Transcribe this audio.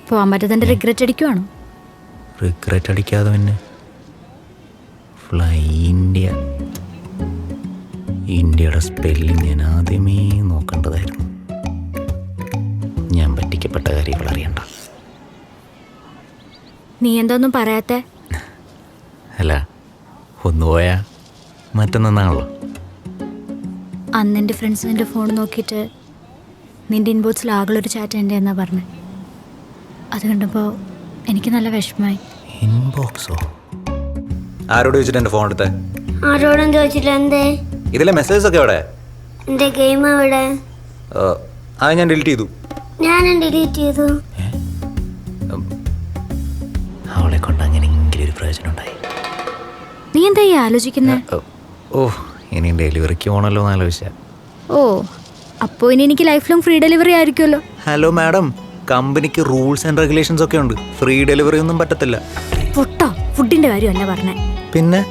പോകാൻ പറ്റാതെ regret അടിക്കുവാണോ? Regret അടിക്കാതെ പിന്നെ ഫ്ലൈ ഇന്ത്യ. ഇന്ത്യയുടെ സ്പെല്ലിംഗ് ഞാൻ ആദ്യമേ നോക്കേണ്ടതായിരുന്നു. ഞാൻ പറ്റിക്കപ്പെട്ട കാര്യങ്ങൾ അറിയണ്ട. നീ എന്തൊന്നും പറയാത്തെ? അല്ല, ഒന്ന് പോയാ മറ്റൊന്നാണല്ലോ. അന്ന് എൻ്റെ ഫ്രണ്ട്സ് നിൻ്റെ ഫോൺ നോക്കിയിട്ട് നിൻ്റെ ഇൻബോക്സിൽ ആകെയൊരു ചാറ്റ് എൻ്റെ എന്നാ പറഞ്ഞത്. അത് കണ്ടപ്പോൾ എനിക്ക് നല്ല വിഷമമായി. ഇൻബോക്സോ? ആരോട് ചോദിച്ചിട്ട് എൻ്റെ ഫോൺ എടുത്തേ? ആരോടും ചോദിച്ചില്ല. എന്തേ? ഇതിലെ മെസ്സേജസ് ഒക്കെ എവിടെ? എൻ്റെ ഗെയിം എവിടെ? അത് ഞാൻ ഡിലീറ്റ് ചെയ്തു. ഞാനും ഡിലീറ്റ് ചെയ്തു. അവളെ കൊണ്ട് അങ്ങനെയെങ്കിലും ഒരു പ്രയോജനം ഉണ്ടായി. നീ എന്താ ഈ ആലോചിക്കുന്നത്? ഓ, ഇനി ഡെലിവറിക്ക് പോകണല്ലോ എന്ന് ആലോചിച്ചാൽ. ഓ, അപ്പോൾ ഇനി എനിക്ക് ലൈഫ് ലോങ് ഫ്രീ ഡെലിവറി ആയിരിക്കുമല്ലോ. ഹലോ മാഡം, കമ്പനിക്ക് റൂൾസ് ആൻഡ് റെഗുലേഷൻസ് ഒക്കെ ഉണ്ട്. ഫ്രീ ഡെലിവറി ഒന്നും പറ്റത്തില്ല. പൊട്ടോ, ഫുഡിൻ്റെ കാര്യമല്ല പറഞ്ഞേ. പിന്നെ